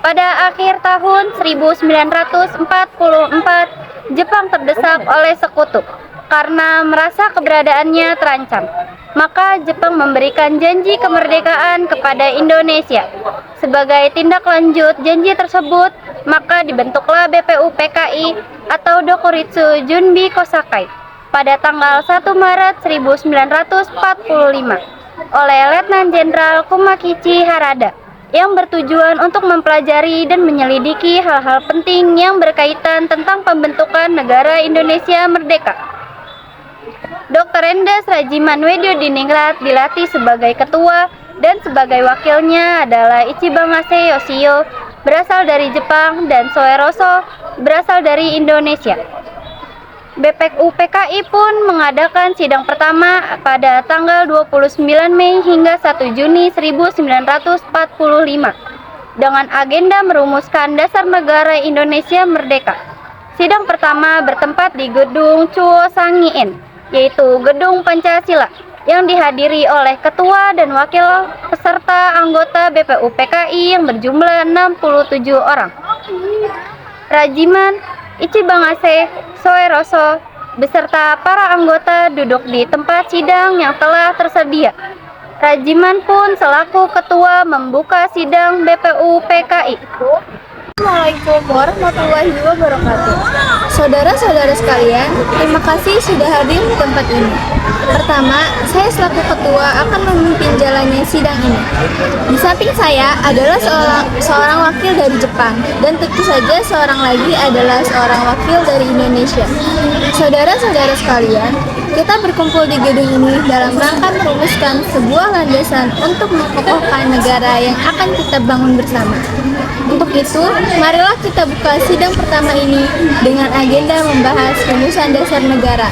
Pada akhir tahun 1944, Jepang terdesak oleh sekutu karena merasa keberadaannya terancam. Maka Jepang memberikan janji kemerdekaan kepada Indonesia. Sebagai tindak lanjut janji tersebut, maka dibentuklah BPUPKI atau Dokuritsu Junbi Kosakai pada tanggal 1 Maret 1945 oleh Letnan Jenderal Kumakichi Harada yang bertujuan untuk mempelajari dan menyelidiki hal-hal penting yang berkaitan tentang pembentukan negara Indonesia merdeka. Dr. Endas Rajiman Weddiodiningrat dilatih sebagai ketua dan sebagai wakilnya adalah Ichibamase Yoshio berasal dari Jepang dan Soeroso berasal dari Indonesia. BPUPKI pun mengadakan sidang pertama pada tanggal 29 Mei hingga 1 Juni 1945 dengan agenda merumuskan dasar negara Indonesia merdeka. Sidang pertama bertempat di Gedung Chuo Sangi-in, yaitu Gedung Pancasila, yang dihadiri oleh ketua dan wakil peserta anggota BPUPKI yang berjumlah 67 orang. Rajiman, Ichibamase, Soeroso, beserta para anggota duduk di tempat sidang yang telah tersedia. Rajiman pun selaku ketua membuka sidang BPUPKI. Assalamualaikum warahmatullahi wabarakatuh. Saudara-saudara sekalian, terima kasih sudah hadir di tempat ini. Pertama, saya selaku ketua akan memimpin jalannya sidang ini. Di samping saya adalah seorang wakil dari Jepang, dan tentu saja seorang lagi adalah seorang wakil dari Indonesia. Saudara-saudara sekalian, kita berkumpul di gedung ini dalam rangka merumuskan sebuah landasan untuk mengokohkan negara yang akan kita bangun bersama. Untuk itu, marilah kita buka sidang pertama ini dengan agenda membahas rumusan dasar negara.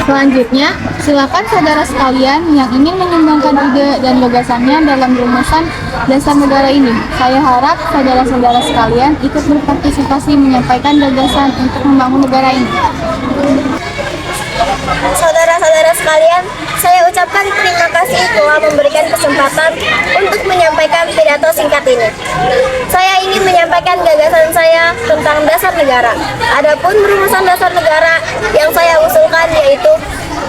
Selanjutnya, silakan saudara sekalian yang ingin menyumbangkan ide dan gagasannya dalam rumusan dasar negara ini. Saya harap saudara-saudara sekalian ikut berpartisipasi menyampaikan gagasan untuk membangun negara ini. Saudara-saudara sekalian, saya ucapkan terima kasih telah memberikan kesempatan untuk menyampaikan pidato singkat ini. Saya ingin menyampaikan gagasan saya tentang dasar negara. Adapun rumusan dasar negara yang saya usulkan yaitu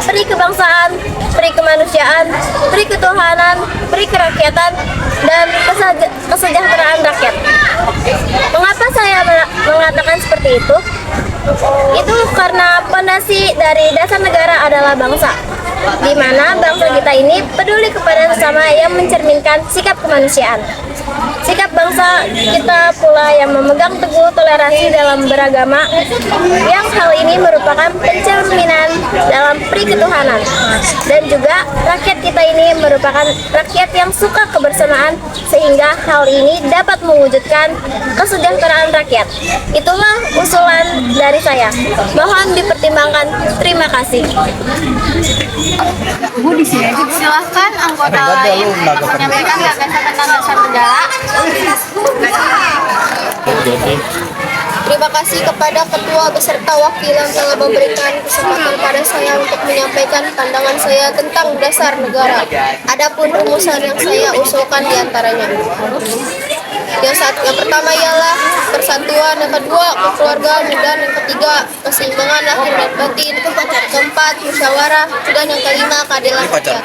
peri kebangsaan, peri kemanusiaan, peri ketuhanan, peri kerakyatan, dan kesejahteraan rakyat. Mengapa saya mengatakan seperti itu? Itu karena fondasi dari dasar negara adalah bangsa, di mana bangsa kita ini peduli kepada sesama yang mencerminkan sikap kemanusiaan. Sikap bangsa kita pula yang memegang teguh toleransi dalam beragama, yang hal ini merupakan pencerminan dalam peri ketuhanan. Dan juga rakyat kita ini merupakan rakyat yang suka kebersamaan, sehingga hal ini dapat mewujudkan kesejahteraan rakyat. Itulah usulan dari saya. Mohon dipertimbangkan. Terima kasih. Bu, di sini silahkan anggota lain menyampaikan gagasan tentang dasar negara. Terima kasih kepada ketua beserta wakil yang telah memberikan kesempatan pada saya untuk menyampaikan pandangan saya tentang dasar negara. Adapun rumusan yang saya usulkan diantaranya. Yang pertama ialah persatuan, yang kedua kekeluargaan, dan yang ketiga keseimbangan lahir dan batin, keempat musyawarah, dan yang kelima keadilan rakyat.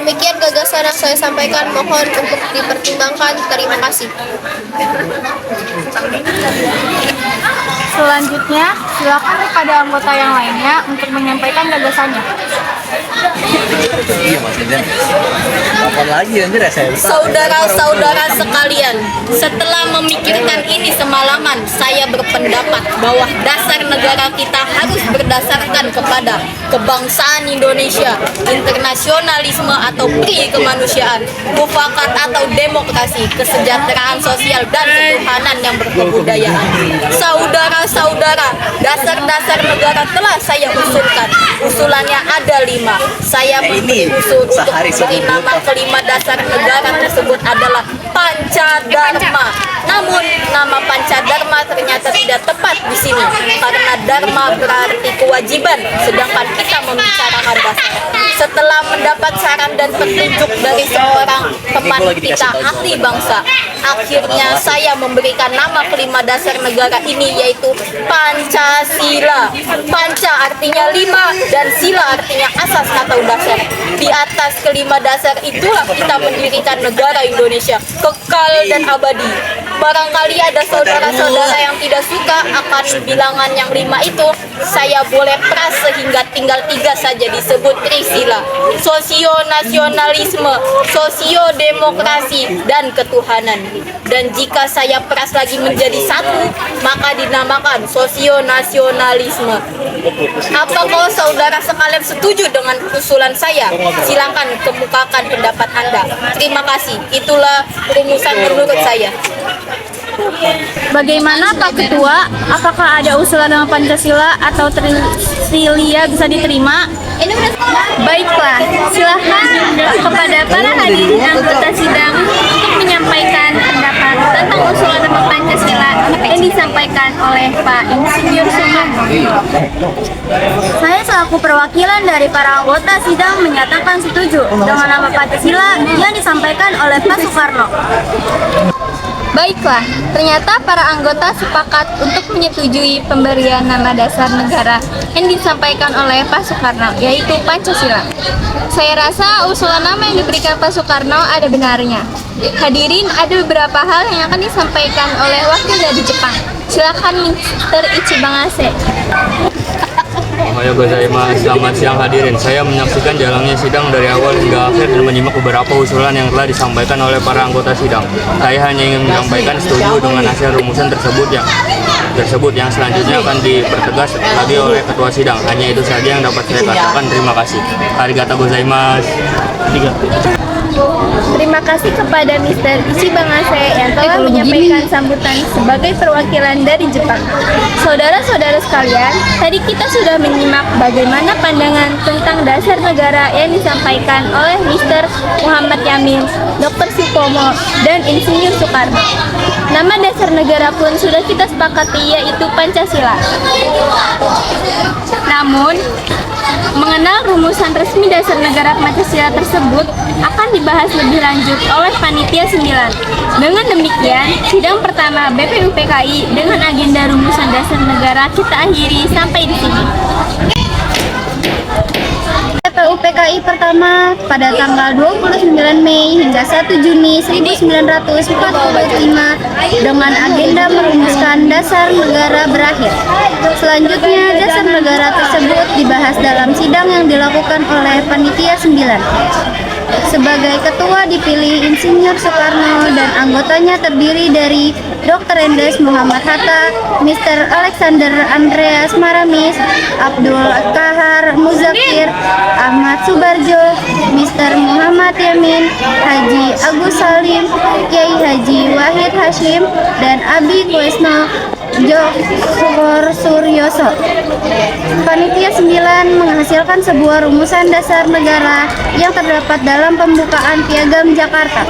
Demikian gagasan yang saya sampaikan, mohon untuk dipertimbangkan. Terima kasih. Selanjutnya, silakan kepada anggota yang lainnya untuk menyampaikan gagasannya. Iya maksudnya apa lagi anjir saya. Saudara-saudara sekalian, setelah memikirkan ini semalaman, saya berpendapat bahwa dasar negara kita harus berdasarkan kepada kebangsaan Indonesia, internasionalisme atau kemanusiaan, mufakat atau demokrasi, kesejahteraan sosial, dan ketuhanan yang berkebudayaan. Saudara-saudara, dasar-dasar negara telah saya usulkan. Usulannya ada 5. Saya berusul untuk memberi nama kelima dasar negara tersebut adalah Pancadharma. Namun nama Pancadharma ternyata tidak tepat di sini karena dharma berarti kewajiban, sedangkan kita membicarakan dasar. Setelah mendapat saran dan petunjuk dari seorang teman kita ahli bangsa, akhirnya saya memberikan nama kelima dasar negara ini, yaitu Pancasila. Panca artinya lima dan sila artinya asas atau dasar. Di atas kelima dasar itulah kita mendirikan negara Indonesia kekal dan abadi. Barangkali ada saudara-saudara yang tidak suka akan bilangan yang lima itu, saya boleh peras sehingga tinggal 3 saja disebut Trisila: sosionasionalisme, sosiodemokrasi, dan ketuhanan. Dan jika saya peras lagi menjadi satu, maka dinamakan sosionasionalisme. Apakah saudara sekalian setuju dengan usulan saya? Silakan kemukakan pendapat Anda. Terima kasih. Itulah rumusan menurut saya. Bagaimana Pak Ketua? Apakah ada usulan dengan Pancasila atau Trisilia bisa diterima? Baiklah, silakan kepada para hadirin anggota sidang untuk menyampaikan pendapat tentang usulan nama Pancasila yang disampaikan oleh Pak Insinyur Soekarno. Saya selaku perwakilan dari para anggota sidang menyatakan setuju dengan nama Pancasila yang disampaikan oleh Pak Soekarno. Baiklah, ternyata para anggota sepakat untuk menyetujui pemberian nama dasar negara yang disampaikan oleh Pak Soekarno, yaitu Pancasila. Saya rasa usulan nama yang diberikan Pak Soekarno ada benarnya. Hadirin, ada beberapa hal yang akan disampaikan oleh wakil dari Jepang. Silakan Mr. Ichibangase. Ohayo gozaimasu, selamat siang hadirin. Saya menyaksikan jalannya sidang dari awal hingga akhir dan menyimak beberapa usulan yang telah disampaikan oleh para anggota sidang. Saya hanya ingin menyampaikan setuju dengan hasil rumusan tersebut yang selanjutnya akan dipertegas lagi oleh ketua sidang. Hanya itu saja yang dapat saya katakan. Terima kasih. Arigatou gozaimasu. Terima kasih kepada Mr. Ichibangase yang telah menyampaikan sambutan sebagai perwakilan dari Jepang. Saudara-saudara sekalian, tadi kita sudah menyimak bagaimana pandangan tentang dasar negara yang disampaikan oleh Mr. Muhammad Yamin, Dr. Supomo, dan Insinyur Soekarno. Nama dasar negara pun sudah kita sepakati, yaitu Pancasila. Namun, mengenal rumusan resmi dasar negara Pancasila tersebut akan dibahas lebih lanjut oleh Panitia 9. Dengan demikian, sidang pertama BPUPKI dengan agenda rumusan dasar negara kita akhiri sampai di sini. BPUPKI pertama pada tanggal 29 Mei hingga 1 Juni 1945 dengan agenda merumuskan dasar negara berakhir. Selanjutnya, dasar negara tersebut dibahas dalam sidang yang dilakukan oleh Panitia 9. Sebagai ketua dipilih Insinyur Soekarno dan anggotanya terdiri dari Dr. Endes Muhammad Hatta, Mr. Alexander Andreas Maramis, Abdul Kahar Muzakir, Ahmad Subarjo, Mr. Muhammad Yamin, Haji Agus Salim, Kiai Haji Wahid Hashim, dan Abi Kuesno Jokor Suryoso. Panitia 9 menghasilkan sebuah rumusan dasar negara yang terdapat dalam pembukaan Piagam Jakarta.